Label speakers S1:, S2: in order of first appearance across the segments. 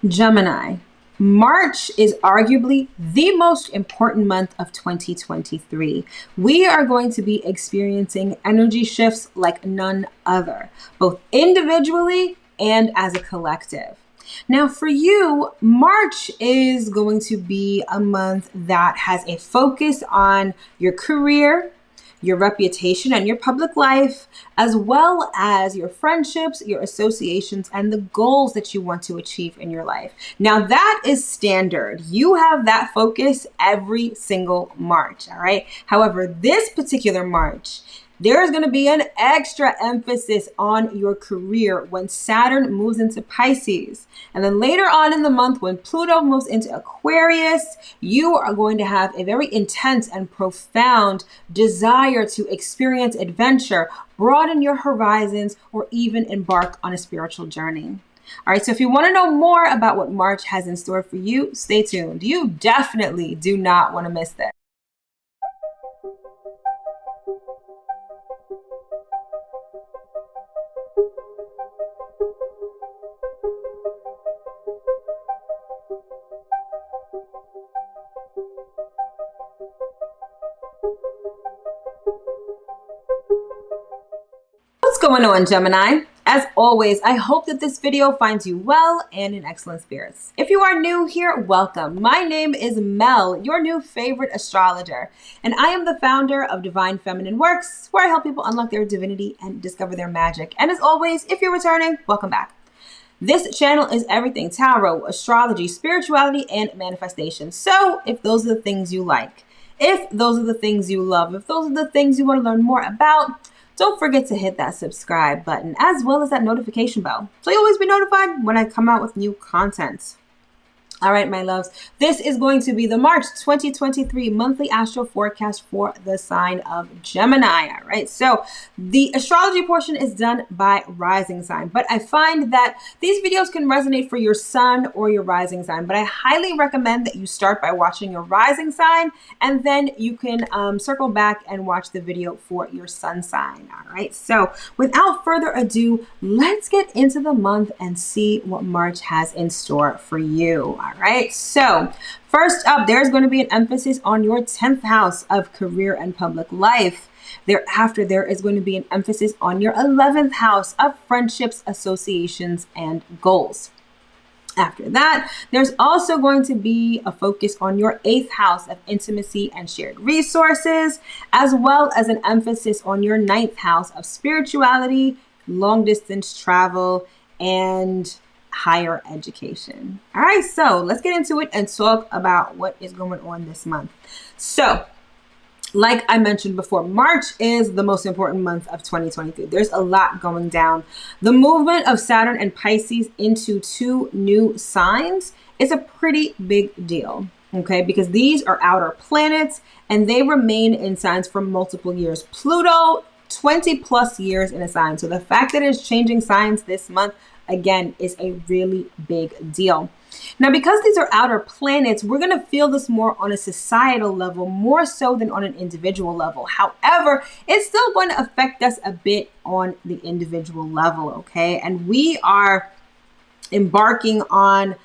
S1: Gemini. March is arguably the most important month of 2023. We are going to be experiencing energy shifts like none other, both individually and as a collective. Now, for you, March is going to be a month that has a focus on your career, your reputation, and your public life, as well as your friendships, your associations, and the goals that you want to achieve in your life. Now, that is standard. You have that focus every single March, all right? However, this particular March, there is going to be an extra emphasis on your career when Saturn moves into Pisces. And then later on in the month, when Pluto moves into Aquarius, you are going to have a very intense and profound desire to experience adventure, broaden your horizons, or even embark on a spiritual journey. All right, so if you want to know more about what March has in store for you, stay tuned. You definitely do not want to miss this. What's going on, Gemini? As always, I hope that this video finds you well and in excellent spirits. If you are new here, welcome. My name is Mel, your new favorite astrologer, and I am the founder of Divine Feminine Works, where I help people unlock their divinity and discover their magic. And as always, if you're returning, welcome back. This channel is everything tarot, astrology, spirituality, and manifestation. So if those are the things you like, if those are the things you love, if those are the things you want to learn more about, don't forget to hit that subscribe button as well as that notification bell so you'll always be notified when I come out with new content. All right, my loves, this is going to be the March 2023 monthly astro forecast for the sign of Gemini. All right, so the astrology portion is done by rising sign, but I find that these videos can resonate for your sun or your rising sign, but I highly recommend that you start by watching your rising sign and then you can circle back and watch the video for your sun sign. All right, so without further ado, let's get into the month and see what March has in store for you. All right, so first up, there's going to be an emphasis on your 10th house of career and public life. Thereafter, there is going to be an emphasis on your 11th house of friendships, associations, and goals. After that, there's also going to be a focus on your 8th house of intimacy and shared resources, as well as an emphasis on your 9th house of spirituality, long distance travel, and higher education. All right, so let's get into it and talk about what is going on this month. So, like I mentioned before, March is the most important month of 2023. There's a lot going down. The movement of Saturn and Pisces into two new signs is a pretty big deal, okay? Because these are outer planets and they remain in signs for multiple years. Pluto, 20 plus years in a sign. So the fact that it's changing signs this month, again, is a really big deal. Now, because these are outer planets, we're going to feel this more on a societal level, more so than on an individual level. However, it's still going to affect us a bit on the individual level, okay? And we are embarking on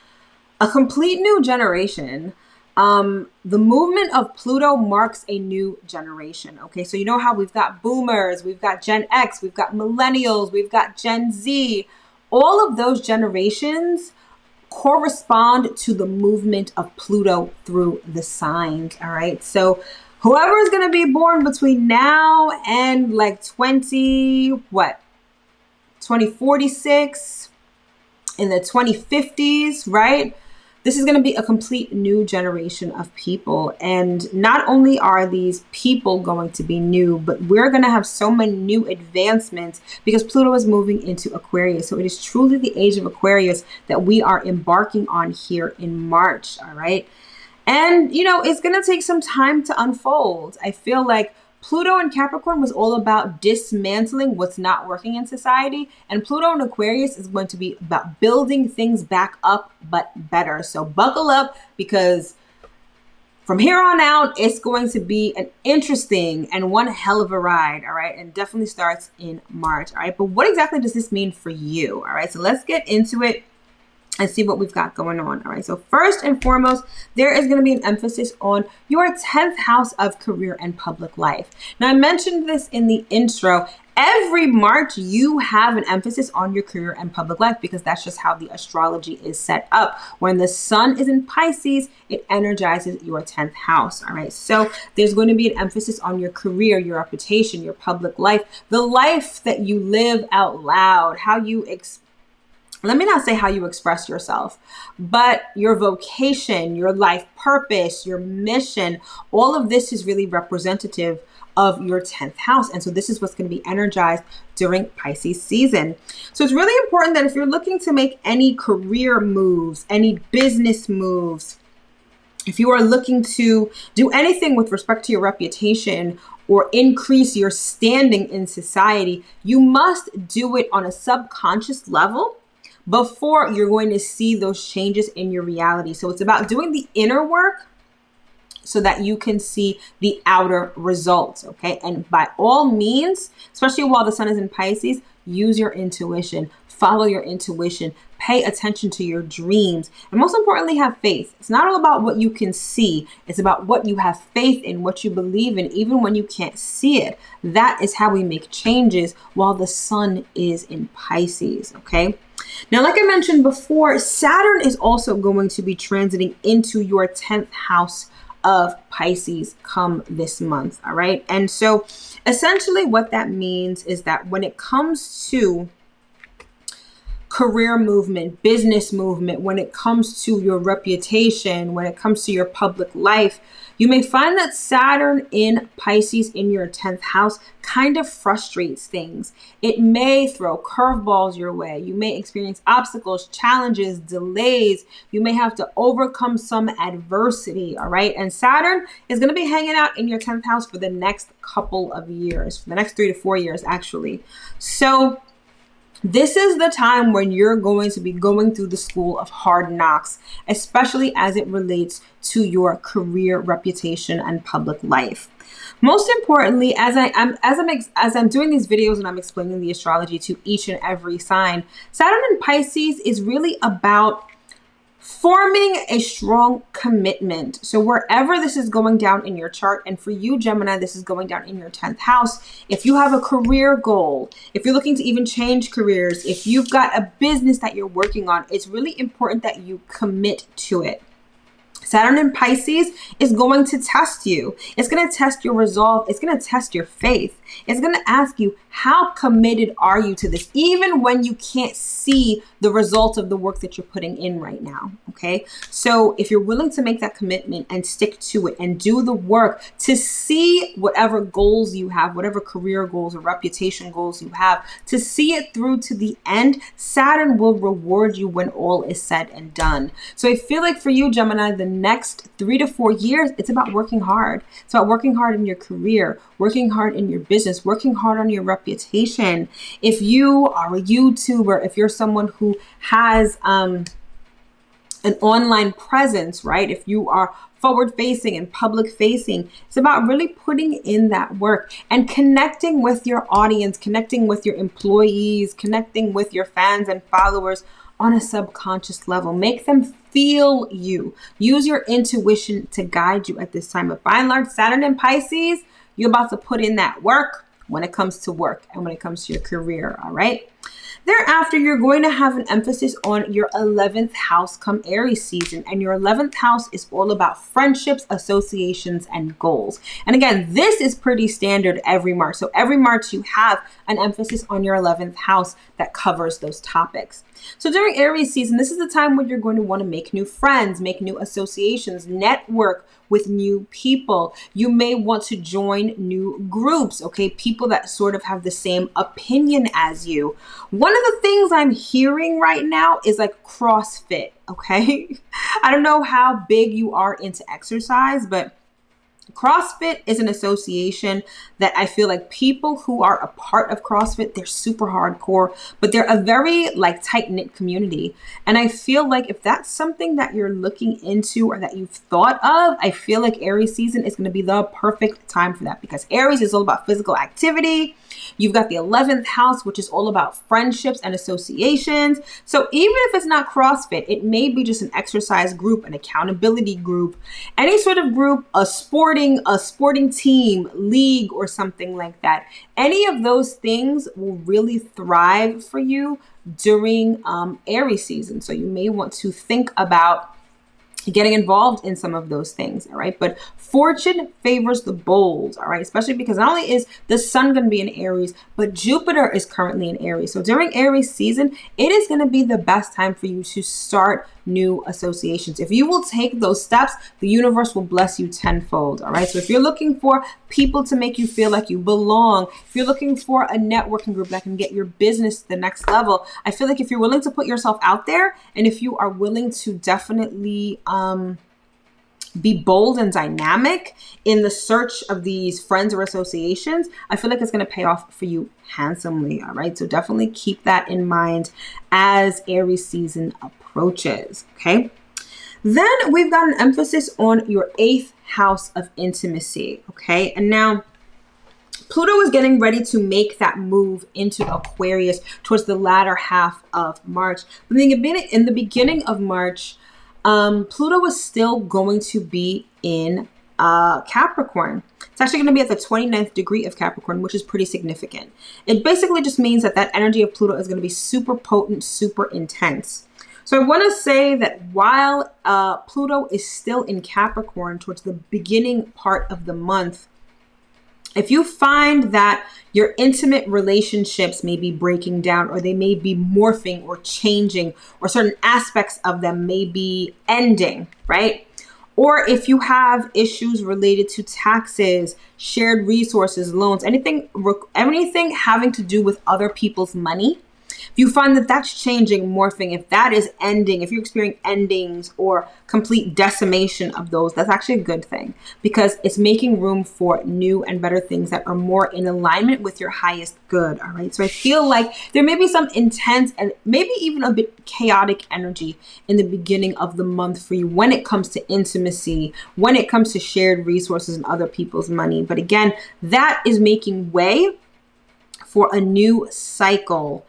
S1: a complete new generation. The movement of Pluto marks a new generation, okay? So you know how we've got boomers, we've got Gen X, we've got millennials, we've got Gen Z. All of those generations correspond to the movement of Pluto through the signs, all right? So whoever is going to be born between now and like 2046, in the 2050s, right? This is going to be a complete new generation of people. And not only are these people going to be new, but we're going to have so many new advancements because Pluto is moving into Aquarius. So it is truly the age of Aquarius that we are embarking on here in March. All right. And, you know, it's going to take some time to unfold. I feel like Pluto in Capricorn was all about dismantling what's not working in society. And Pluto in Aquarius is going to be about building things back up, but better. So buckle up because from here on out, it's going to be an interesting and one hell of a ride. All right. And definitely starts in March. All right. But what exactly does this mean for you? All right. So let's get into it. and see what we've got going on. All right. So first and foremost, there is going to be an emphasis on your 10th house of career and public life. Now, I mentioned this in the intro. Every March, you have an emphasis on your career and public life because that's just how the astrology is set up. When the sun is in Pisces, it energizes your 10th house. All right. So there's going to be an emphasis on your career, your reputation, your public life, the life that you live out loud, how you let me not say how you express yourself, but your vocation, your life purpose, your mission, all of this is really representative of your 10th house. And so this is what's going to be energized during Pisces season. So it's really important that if you're looking to make any career moves, any business moves, if you are looking to do anything with respect to your reputation or increase your standing in society, you must do it on a subconscious level before you're going to see those changes in your reality. So it's about doing the inner work so that you can see the outer results, okay? And by all means, especially while the sun is in Pisces, use your intuition, follow your intuition, pay attention to your dreams, and most importantly, have faith. It's not all about what you can see. It's about what you have faith in, what you believe in, even when you can't see it. That is how we make changes while the sun is in Pisces, okay? Now, like I mentioned before, Saturn is also going to be transiting into your 10th house of Pisces come this month, all right? And so essentially what that means is that when it comes to career movement, business movement, when it comes to your reputation, when it comes to your public life, you may find that Saturn in Pisces in your 10th house kind of frustrates things. It may throw curveballs your way. You may experience obstacles, challenges, delays. You may have to overcome some adversity, all right? And Saturn is going to be hanging out in your 10th house for the next couple of years, for the next 3 to 4 years, actually. So this is the time when you're going to be going through the school of hard knocks, especially as it relates to your career, reputation, and public life. Most importantly, as I'm doing these videos and I'm explaining the astrology to each and every sign, Saturn in Pisces is really about forming a strong commitment. So wherever this is going down in your chart, and for you, Gemini, this is going down in your 10th house. If you have a career goal, if you're looking to even change careers, if you've got a business that you're working on, it's really important that you commit to it. Saturn in Pisces is going to test you. It's going to test your resolve. It's going to test your faith. It's going to ask you, how committed are you to this, even when you can't see the results of the work that you're putting in right now, okay? So if you're willing to make that commitment and stick to it and do the work to see whatever goals you have, whatever career goals or reputation goals you have, to see it through to the end, Saturn will reward you when all is said and done. So I feel like for you, Gemini, the next 3 to 4 years, it's about working hard. It's about working hard in your career, working hard in your business, working hard on your reputation. If you are a YouTuber, if you're someone who has an online presence, right? If you are forward facing and public facing, it's about really putting in that work and connecting with your audience, connecting with your employees, connecting with your fans and followers on a subconscious level. Make them feel you. Use your intuition to guide you at this time. But by and large, Saturn in Pisces, you're about to put in that work when it comes to work and when it comes to your career, all right? Thereafter, you're going to have an emphasis on your 11th house come Aries season. And your 11th house is all about friendships, associations, and goals. And again, this is pretty standard every March. So every March you have an emphasis on your 11th house that covers those topics. So during Aries season, this is the time when you're going to want to make new friends, make new associations, network with new people. You may want to join new groups, okay? People that sort of have the same opinion as you. One of the things I'm hearing right now is like CrossFit, okay? I don't know how big you are into exercise, but CrossFit is an association that I feel like people who are a part of CrossFit, they're super hardcore, but they're a very like tight-knit community. And I feel like if that's something that you're looking into or that you've thought of, I feel like Aries season is going to be the perfect time for that, because Aries is all about physical activity. You've got the 11th house, which is all about friendships and associations. So even if it's not CrossFit, it may be just an exercise group, an accountability group, any sort of group, a sporting team, league, or something like that. Any of those things will really thrive for you during Aries season. So you may want to think about getting involved in some of those things, all right? But fortune favors the bold, all right? Especially because not only is the sun going to be in Aries, but Jupiter is currently in Aries. So during Aries season, it is going to be the best time for you to start new associations. If you will take those steps, the universe will bless you tenfold, all right? So if you're looking for people to make you feel like you belong, if you're looking for a networking group that can get your business to the next level, I feel like if you're willing to put yourself out there, and if you are willing to definitely be bold and dynamic in the search of these friends or associations, I feel like it's going to pay off for you handsomely, all right? So definitely keep that in mind as Aries season approaches, okay? Then we've got an emphasis on your 8th house of intimacy, okay? And now Pluto is getting ready to make that move into Aquarius towards the latter half of March. But in the beginning of March, Pluto is still going to be in Capricorn. It's actually going to be at the 29th degree of Capricorn, which is pretty significant. It basically just means that that energy of Pluto is going to be super potent, super intense. So I want to say that while Pluto is still in Capricorn towards the beginning part of the month, if you find that your intimate relationships may be breaking down, or they may be morphing or changing, or certain aspects of them may be ending, right? Or if you have issues related to taxes, shared resources, loans, anything having to do with other people's money, if you find that that's changing, morphing, if that is ending, if you're experiencing endings or complete decimation of those, that's actually a good thing, because it's making room for new and better things that are more in alignment with your highest good, all right? So I feel like there may be some intense and maybe even a bit chaotic energy in the beginning of the month for you when it comes to intimacy, when it comes to shared resources and other people's money. But again, that is making way for a new cycle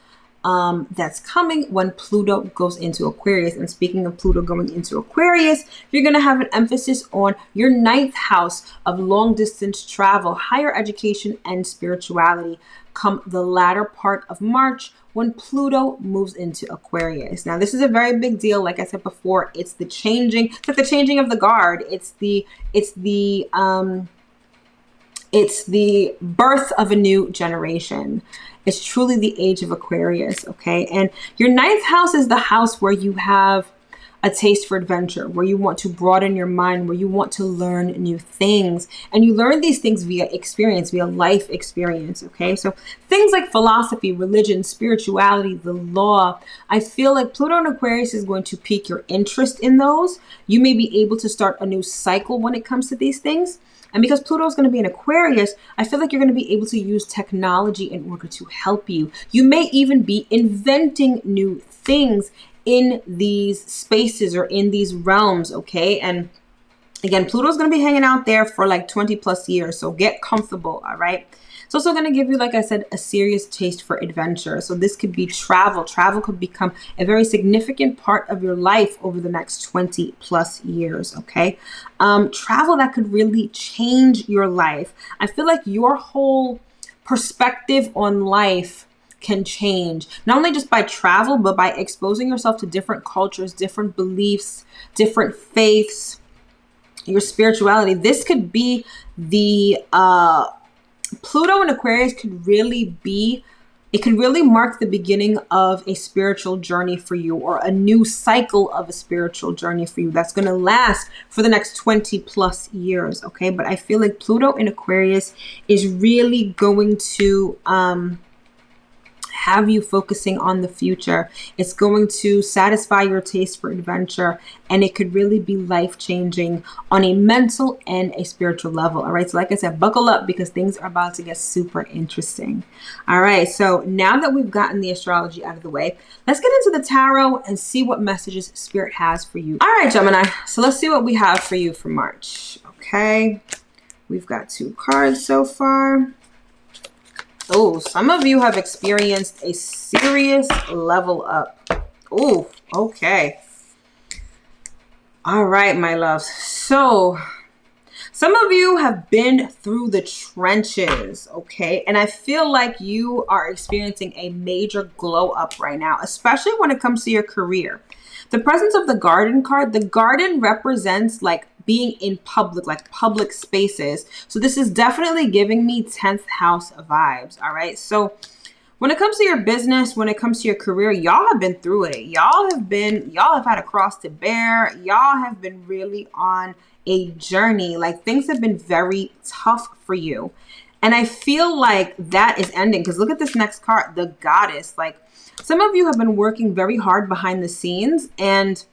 S1: that's coming when Pluto goes into Aquarius. And speaking of Pluto going into Aquarius, you're going to have an emphasis on your 9th house of long distance travel, higher education, and spirituality come the latter part of March when Pluto moves into Aquarius. Now, this is a very big deal. Like I said before, it's the changing of the guard. It's the birth of a new generation. It's truly the age of Aquarius, okay? And your 9th house is the house where you have a taste for adventure, where you want to broaden your mind, where you want to learn new things. And you learn these things via experience, via life experience, okay? So things like philosophy, religion, spirituality, the law, I feel like Pluto in Aquarius is going to pique your interest in those. You may be able to start a new cycle when it comes to these things. And because Pluto is going to be in Aquarius, I feel like you're going to be able to use technology in order to help you. You may even be inventing new things in these spaces or in these realms, okay? And again, Pluto's going to be hanging out there for like 20 plus years, so get comfortable, all right? It's also going to give you, like I said, a serious taste for adventure. So this could be travel. Travel could become a very significant part of your life over the next 20 plus years, okay? Travel that could really change your life. I feel like your whole perspective on life can change, not only just by travel, but by exposing yourself to different cultures, different beliefs, different faiths, your spirituality. This could be the Pluto in Aquarius could really mark the beginning of a spiritual journey for you, or a new cycle of a spiritual journey for you that's going to last for the next 20 plus years, okay? But I feel like Pluto in Aquarius is really going to have you focusing on the future. It's going to satisfy your taste for adventure, and it could really be life-changing on a mental and a spiritual level. All right, so like I said, buckle up, because things are about to get super interesting. All right, so now that we've gotten the astrology out of the way, let's get into the tarot and see what messages Spirit has for you. All right, Gemini, so let's see what we have for you for March. Okay, we've got 2 cards so far. Oh, some of you have experienced a serious level up. Oh, okay. All right, my loves. So some of you have been through the trenches, okay? And I feel like you are experiencing a major glow up right now, especially when it comes to your career. The presence of the garden card, the garden represents like being in public, like public spaces. So this is definitely giving me 10th house vibes, all right? So when it comes to your business, when it comes to your career, y'all have been through it. Y'all have had a cross to bear. Y'all have been really on a journey. Like things have been very tough for you. And I feel like that is ending because look at this next card, the Goddess. Like some of you have been working very hard behind the scenes, and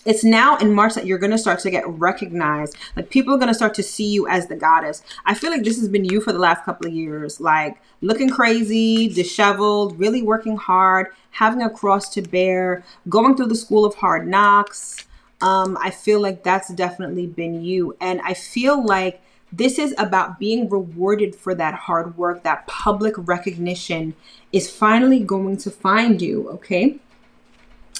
S1: it's now in March that you're going to start to get recognized. Like people are going to start to see you as the goddess. I feel like this has been you for the last couple of years, like looking crazy, disheveled, really working hard, having a cross to bear, going through the school of hard knocks. I feel like that's definitely been you. And I feel like this is about being rewarded for that hard work. That public recognition is finally going to find you, okay?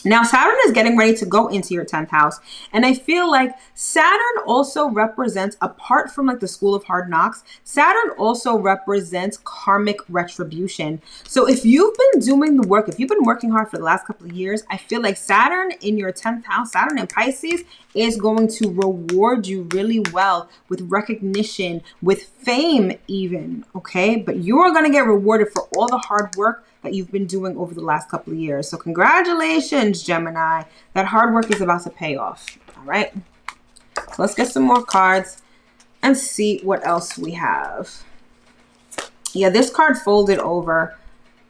S1: Now, Saturn is getting ready to go into your 10th house. And I feel like Saturn also represents, apart from like the school of hard knocks, Saturn also represents karmic retribution. So if you've been doing the work, if you've been working hard for the last couple of years, I feel like Saturn in your 10th house, Saturn in Pisces, is going to reward you really well with recognition, with fame even, okay? But you are going to get rewarded for all the hard work that you've been doing over the last couple of years. So congratulations, Gemini. That hard work is about to pay off. All right. So let's get some more cards and see what else we have. Yeah, this card folded over.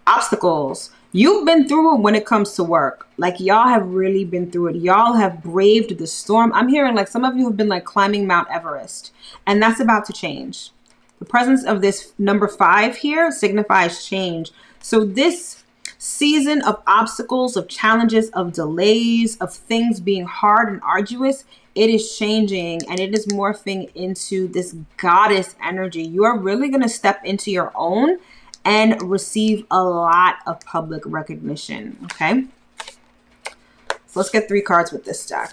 S1: Obstacles. You've been through it when it comes to work. Like y'all have really been through it. Y'all have braved the storm. I'm hearing like some of you have been like climbing Mount Everest, and that's about to change. The presence of this number 5 here signifies change. So this season of obstacles, of challenges, of delays, of things being hard and arduous, it is changing and it is morphing into this goddess energy. You are really going to step into your own and receive a lot of public recognition, okay? So let's get 3 cards with this deck.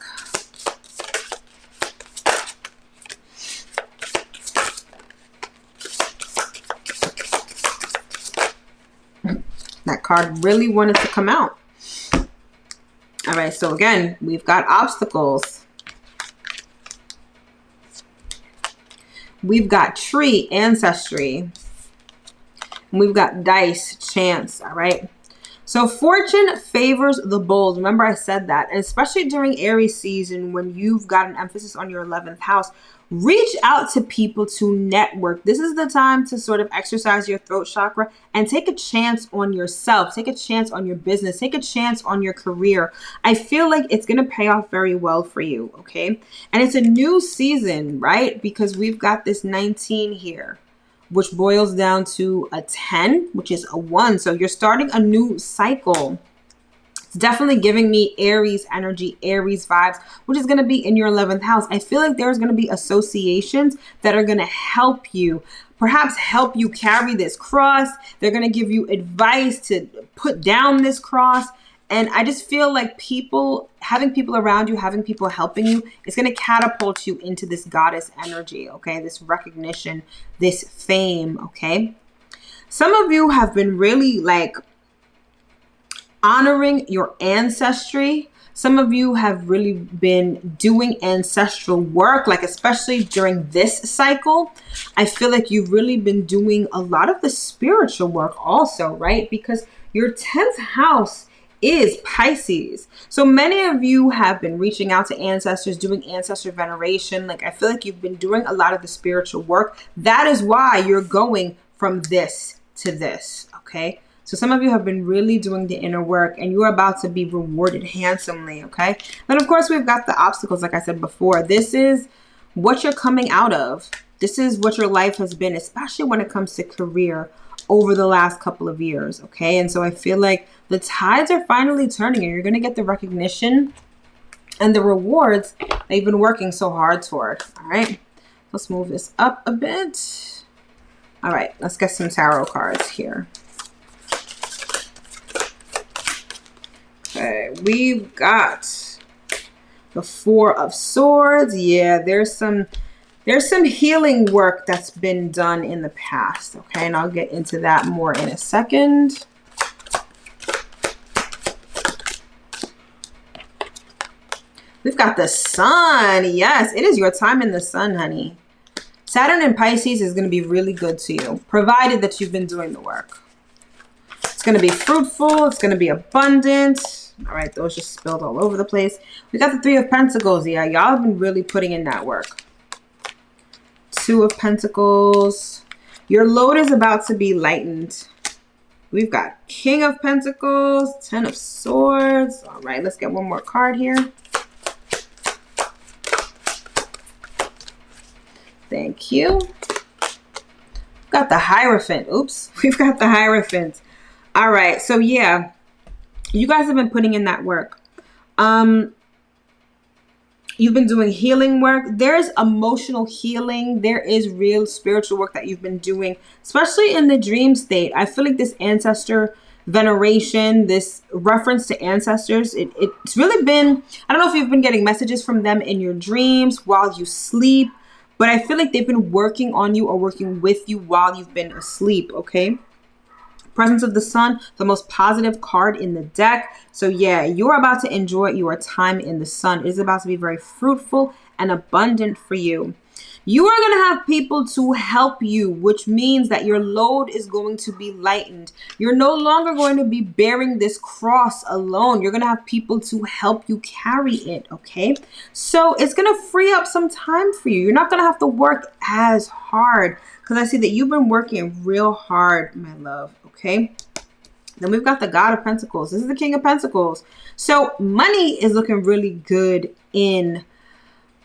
S1: That card really wanted to come out. All right, so again, we've got obstacles. We've got tree, ancestry. And we've got dice, chance, all right? So fortune favors the bold. Remember I said that. And especially during Aries season when you've got an emphasis on your 11th house, reach out to people to network. This is the time to sort of exercise your throat chakra and take a chance on yourself. Take a chance on your business. Take a chance on your career. I feel like it's going to pay off very well for you, okay? And it's a new season, right? Because we've got this 19 here, which boils down to a 10, which is a 1. So you're starting a new cycle. Definitely giving me Aries energy, Aries vibes, which is going to be in your 11th house. I feel like there's going to be associations that are going to help you, perhaps help you carry this cross. They're going to give you advice to put down this cross. And I just feel like having people around you, having people helping you, is going to catapult you into this goddess energy, okay? This recognition, this fame, okay? Some of you have been really like honoring your ancestry. Some of you have really been doing ancestral work, like especially during this cycle. I feel like you've really been doing a lot of the spiritual work also, right? Because your 10th house is Pisces. So many of you have been reaching out to ancestors, doing ancestor veneration. Like I feel like you've been doing a lot of the spiritual work. That is why you're going from this to this, okay? So some of you have been really doing the inner work and you're about to be rewarded handsomely, okay? Then of course we've got the obstacles, like I said before. This is what you're coming out of. This is what your life has been, especially when it comes to career over the last couple of years, okay? And so I feel like the tides are finally turning and you're going to get the recognition and the rewards that you've been working so hard toward, all right? Let's move this up a bit. All right, let's get some tarot cards here. Okay, we've got the Four of Swords. Yeah, there's some healing work that's been done in the past. Okay, and I'll get into that more in a second. We've got the Sun. Yes, it is your time in the Sun, honey. Saturn in Pisces is going to be really good to you, provided that you've been doing the work. It's going to be fruitful. It's going to be abundant. All right, those just spilled all over the place. We got the Three of Pentacles. Yeah, y'all have been really putting in that work. Two of Pentacles. Your load is about to be lightened. We've got King of Pentacles, Ten of Swords. All right, let's get one more card here. Thank you. We've got the Hierophant. Oops, we've got the Hierophant. All right, so yeah, you guys have been putting in that work. You've been doing healing work. There's emotional healing. There is real spiritual work that you've been doing, especially in the dream state. I feel like this ancestor veneration, this reference to ancestors, it's really been, I don't know if you've been getting messages from them in your dreams while you sleep, but I feel like they've been working on you or working with you while you've been asleep, okay? Presence of the Sun, the most positive card in the deck. So yeah, you're about to enjoy your time in the Sun. It is about to be very fruitful and abundant for you. You are going to have people to help you, which means that your load is going to be lightened. You're no longer going to be bearing this cross alone. You're going to have people to help you carry it, okay? So it's going to free up some time for you. You're not going to have to work as hard because I see that you've been working real hard, my love, okay? Then we've got the God of Pentacles. This is the King of Pentacles. So money is looking really good in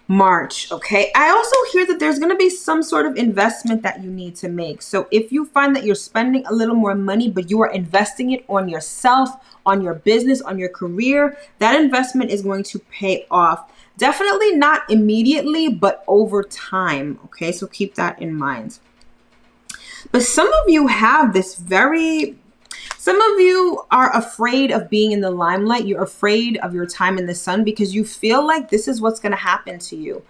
S1: March, okay? I also hear that there's going to be some sort of investment that you need to make. So if you find that you're spending a little more money, but you are investing it on yourself, on your business, on your career, that investment is going to pay off. Definitely not immediately, but over time, okay? So keep that in mind. But some of you have this some of you are afraid of being in the limelight. You're afraid of your time in the sun because you feel like this is what's going to happen to you.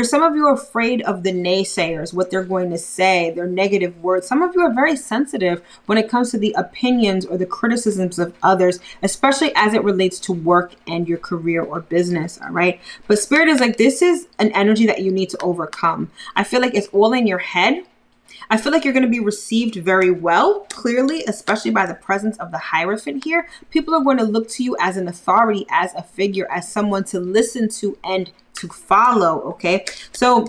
S1: Some of you are afraid of the naysayers, what they're going to say, their negative words. Some of you are very sensitive when it comes to the opinions or the criticisms of others, especially as it relates to work and your career or business, all right? But Spirit is like, this is an energy that you need to overcome. I feel like it's all in your head. I feel like you're going to be received very well, clearly, especially by the presence of the Hierophant here. People are going to look to you as an authority, as a figure, as someone to listen to and to follow, okay? So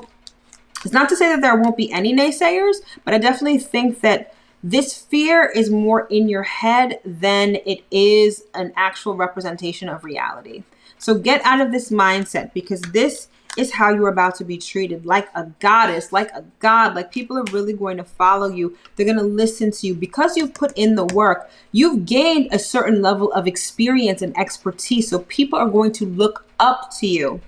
S1: it's not to say that there won't be any naysayers, but I definitely think that this fear is more in your head than it is an actual representation of reality. So get out of this mindset because this is how you're about to be treated, like a goddess, like a god. Like people are really going to follow you. They're going to listen to you because you've put in the work. You've gained a certain level of experience and expertise. So people are going to look up to you.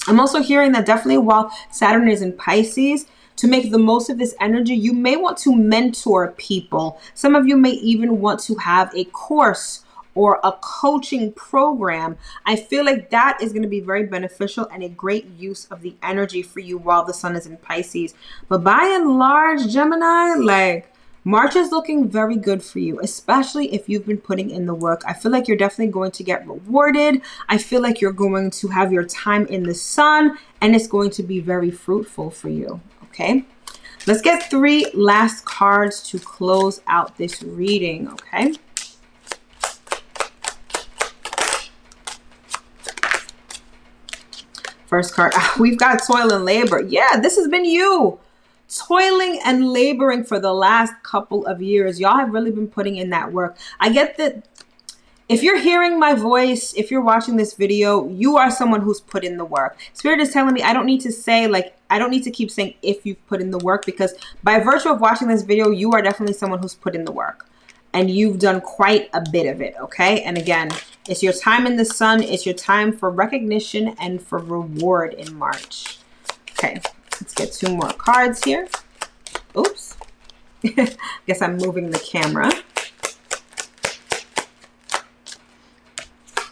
S1: I'm also hearing that definitely while Saturn is in Pisces, to make the most of this energy, you may want to mentor people. Some of you may even want to have a course or a coaching program. I feel like that is going to be very beneficial and a great use of the energy for you while the sun is in Pisces. But by and large, Gemini, like March is looking very good for you, especially if you've been putting in the work. I feel like you're definitely going to get rewarded. I feel like you're going to have your time in the sun and it's going to be very fruitful for you, okay? Let's get 3 last cards to close out this reading, okay? First card, we've got toil and labor. Yeah, this has been you toiling and laboring for the last couple of years. Y'all have really been putting in that work. I get that if you're hearing my voice, if you're watching this video, you are someone who's put in the work. Spirit is telling me I don't need to say, like, I don't need to keep saying if you've put in the work, because by virtue of watching this video, you are definitely someone who's put in the work. And you've done quite a bit of it, okay? And again, it's your time in the sun. It's your time for recognition and for reward in March. Okay, let's get 2 more cards here. Oops. Guess I'm moving the camera.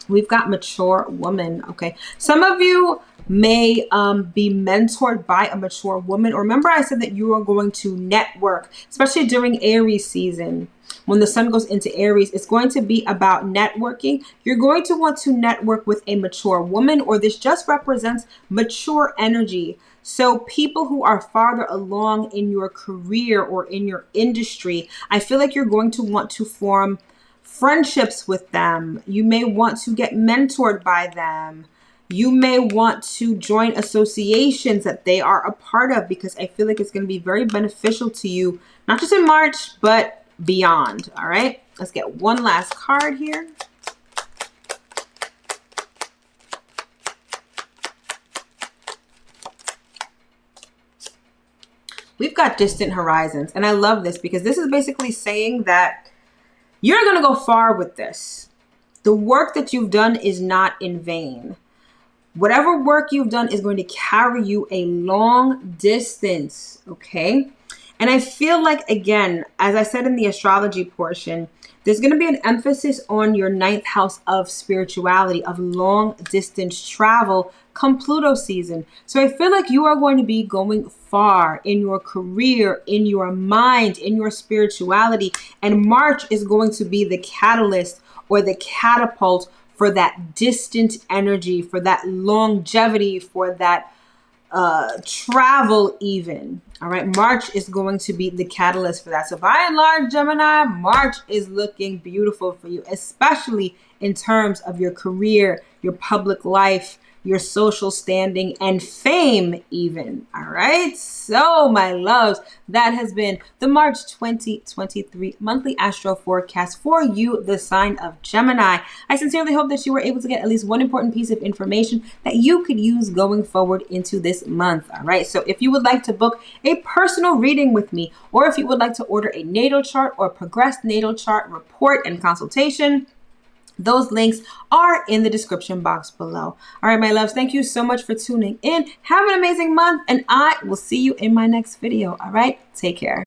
S1: We've got mature woman. Okay. Some of you may be mentored by a mature woman. Or remember I said that you are going to network, especially during Aries season. When the sun goes into Aries, it's going to be about networking. You're going to want to network with a mature woman, or this just represents mature energy. So people who are farther along in your career or in your industry, I feel like you're going to want to form friendships with them. You may want to get mentored by them. You may want to join associations that they are a part of, because I feel like it's going to be very beneficial to you, not just in March, but beyond. All right, let's get one last card here. We've got distant horizons, and I love this because this is basically saying that you're going to go far with this. The work that you've done is not in vain. Whatever work you've done is going to carry you a long distance, okay? And I feel like, again, as I said in the astrology portion, there's going to be an emphasis on your 9th house of spirituality, of long distance travel come Pluto season. So I feel like you are going to be going far in your career, in your mind, in your spirituality. And March is going to be the catalyst or the catapult for that distant energy, for that longevity, for that travel even. All right, March is going to be the catalyst for that. So by and large, Gemini, March is looking beautiful for you, especially in terms of your career, your public life, your social standing, and fame even. All right, so my loves, that has been the March 2023 monthly astro forecast for you, the sign of Gemini. I sincerely hope that you were able to get at least one important piece of information that you could use going forward into this month. All right, so if you would like to book a personal reading with me, or if you would like to order a natal chart or progressed natal chart report and consultation, those links are in the description box below. All right, my loves, thank you so much for tuning in. Have an amazing month, and I will see you in my next video. All right, take care.